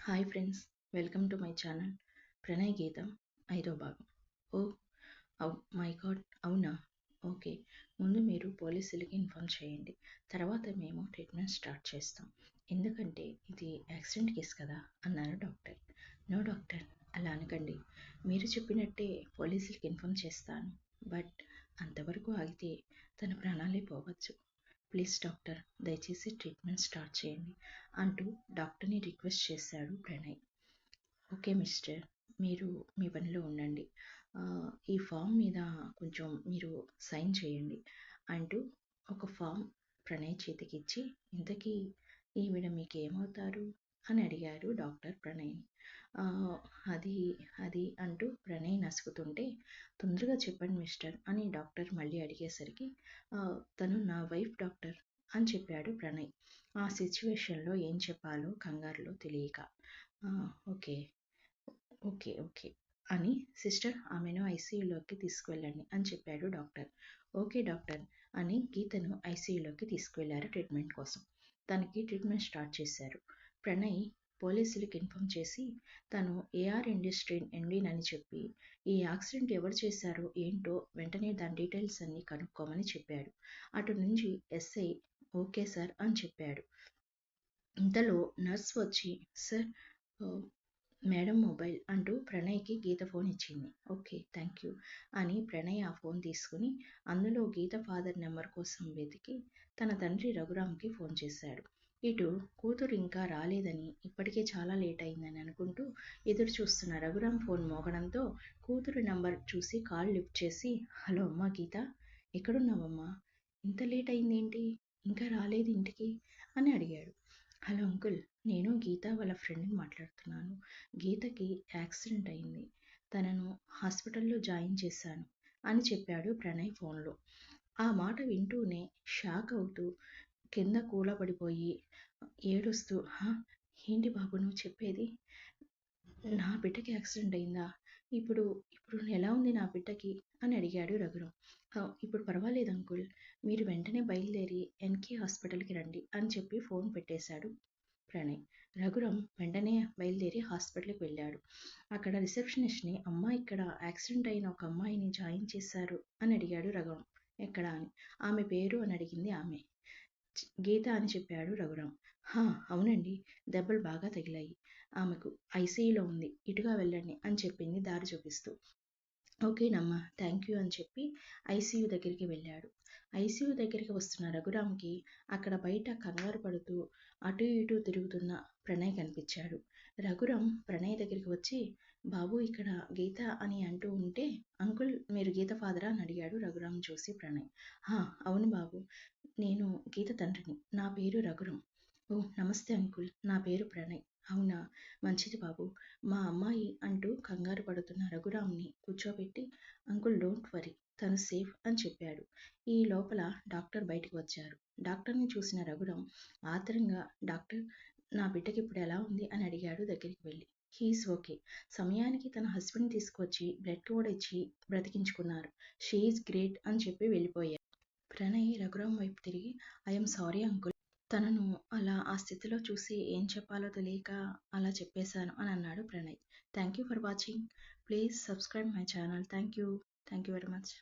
Hi friends, welcome to my channel. Pranay గీతం 5వ భాగం. ఓ మై గాడ్, అవునా? ఓకే, ముందు మీరు పోలీసులకి ఇన్ఫామ్ చేయండి. తర్వాత మేము ట్రీట్మెంట్ స్టార్ట్ చేస్తాం. ఎందుకంటే ఇది యాక్సిడెంట్ కేసు కదా అన్నారు డాక్టర్. నో డాక్టర్, అలా అనకండి. మీరు చెప్పినట్టే పోలీసులకి ఇన్ఫామ్ చేస్తాను. బట్ అంతవరకు ఆగితే తన ప్రాణాలే పోవచ్చు. ప్లీజ్ డాక్టర్, దయచేసి ట్రీట్మెంట్ స్టార్ట్ చేయండి అంటూ డాక్టర్ని రిక్వెస్ట్ చేశాడు ప్రణయ్. ఓకే మిస్టర్, మీరు మీ పనిలో ఉండండి. ఈ ఫామ్ మీద కొంచెం మీరు సైన్ చేయండి అంటూ ఒక ఫామ్ ప్రణయ్ చేతికిచ్చి, ఇంతకీ ఈవిడ మీకు ఏమవుతారు అని అడిగారు డాక్టర్ ప్రణయ్ని. అది అది అంటూ ప్రణయ్ నసుకుతుంటే, తొందరగా చెప్పండి మిస్టర్ అని డాక్టర్ మళ్ళీ అడిగేసరికి, తను నా వైఫ్ డాక్టర్ అని చెప్పాడు ప్రణయ్. ఆ సిచ్యువేషన్లో ఏం చెప్పాలో కంగారులో తెలియక. ఓకే ఓకే ఓకే అని, సిస్టర్ ఆమెను ఐసీయూలోకి తీసుకువెళ్ళండి అని చెప్పాడు డాక్టర్. ఓకే డాక్టర్ అని గీతను ఐసీయూలోకి తీసుకువెళ్లారు ట్రీట్మెంట్ కోసం. తనకి ట్రీట్మెంట్ స్టార్ట్ చేశారు. ప్రణయ్ పోలీసులకు ఇన్ఫామ్ చేసి తను ఏఆర్ ఇండస్ట్రీ ఎండీనని చెప్పి, ఈ యాక్సిడెంట్ ఎవరు చేశారో ఏంటో వెంటనే దాని డీటెయిల్స్ అన్నీ కనుక్కోమని చెప్పాడు. అటు నుంచి ఎస్ఐ ఓకే సార్ అని చెప్పాడు. ఇంతలో నర్స్ వచ్చి, సార్ మేడం మొబైల్ అంటూ ప్రణయ్కి గీత ఫోన్ ఇచ్చింది. ఓకే థ్యాంక్ యూ అని ప్రణయ్ ఆ ఫోన్ తీసుకుని అందులో గీత ఫాదర్ నెంబర్ కోసం వెతికి తన తండ్రి రఘురామ్కి ఫోన్ చేశాడు. ఇటు కూతురు ఇంకా రాలేదని, ఇప్పటికే చాలా లేట్ అయిందని అనుకుంటూ ఎదురు చూస్తున్న రఘురామ్ ఫోన్ మోగడంతో కూతురు నెంబర్ చూసి కాల్ లిఫ్ట్ చేసి, హలో అమ్మా గీత, ఎక్కడున్నావమ్మా? ఇంత లేట్ అయిందేంటి, ఇంకా రాలేదు ఇంటికి అని అడిగాడు. హలో అంకుల్, నేను గీత వాళ్ళ ఫ్రెండ్ని మాట్లాడుతున్నాను. గీతకి యాక్సిడెంట్ అయింది, తనను హాస్పిటల్లో జాయిన్ చేశాను అని చెప్పాడు ప్రణయ్ ఫోన్లో. ఆ మాట వింటూనే షాక్ అవుతూ కింద కూలబడిపోయి ఏడుస్తూ, ఏంటి బాబు నువ్వు చెప్పేది? నా బిడ్డకి యాక్సిడెంట్ అయిందా? ఇప్పుడు ఇప్పుడు ఎలా ఉంది నా బిడ్డకి అని అడిగాడు రఘురామ్. ఇప్పుడు పర్వాలేదు అంకుల్, మీరు వెంటనే బయలుదేరి ఎన్కే హాస్పిటల్కి రండి అని చెప్పి ఫోన్ పెట్టేశాడు ప్రణయ్. రఘురామ్ వెంటనే బయలుదేరి హాస్పిటల్కి వెళ్ళాడు. అక్కడ రిసెప్షనిస్ట్ని, అమ్మ ఇక్కడ యాక్సిడెంట్ అయిన ఒక అమ్మాయిని జాయిన్ చేశారు అని అడిగాడు రఘురామ్. ఎక్కడా అని. ఆమె పేరు అని అడిగింది ఆమె. గీత అని చెప్పాడు రఘురామ్. అవునండి, దెబ్బలు బాగా తగిలాయి, ఆమెకు ఐసీయూలో ఉంది, ఇటుగా వెళ్ళండి అని చెప్పింది దారి చూపిస్తూ. ఓకేనమ్మా, థ్యాంక్ యూ అని చెప్పి ఐసీయూ దగ్గరికి వెళ్ళాడు. ఐసీయూ దగ్గరికి వస్తున్న రఘురామ్కి అక్కడ బయట కంగారు పడుతూ అటు ఇటు తిరుగుతున్న ప్రణయ్ కనిపించాడు. రఘురామ్ ప్రణయ్ దగ్గరికి వచ్చి, బాబు ఇక్కడ గీత అని అంటూ ఉంటే, అంకుల్ మీరు గీత ఫాదరా అని అడిగాడు రఘురామ్ చూసి ప్రణయ్. అవును బాబు, నేను గీత తండ్రిని, నా పేరు రఘురామ్. ఓ నమస్తే అంకుల్, నా పేరు ప్రణయ్. అవునా, మంచిది బాబు. మా అమ్మాయి అంటూ కంగారు పడుతున్న రఘురామ్ని కూర్చోబెట్టి, అంకుల్ డోంట్ వరీ, తను సేఫ్ అని చెప్పాడు. ఈ లోపల డాక్టర్ బయటకు వచ్చారు. డాక్టర్ని చూసిన రఘురామ్ ఆత్రంగా, డాక్టర్ నా బిడ్డకి ఇప్పుడు ఎలా ఉంది అని అడిగాడు దగ్గరికి వెళ్ళి. హీఈస్ ఓకే, సమయానికి తన హస్బెండ్ తీసుకొచ్చి బ్లడ్ కూడా ఇచ్చి బ్రతికించుకున్నారు, షీఈస్ గ్రేట్ అని చెప్పి వెళ్ళిపోయారు. ప్రణయ్ రఘురామ్ వైపు తిరిగి, ఐఎమ్ సారీ అంకుల్, తనను అలా ఆ స్థితిలో చూసి ఏం చెప్పాలో తెలియక అలా చెప్పేశాను అని అన్నాడు Pranay. Thank you for watching. Please subscribe my channel. Thank you very much.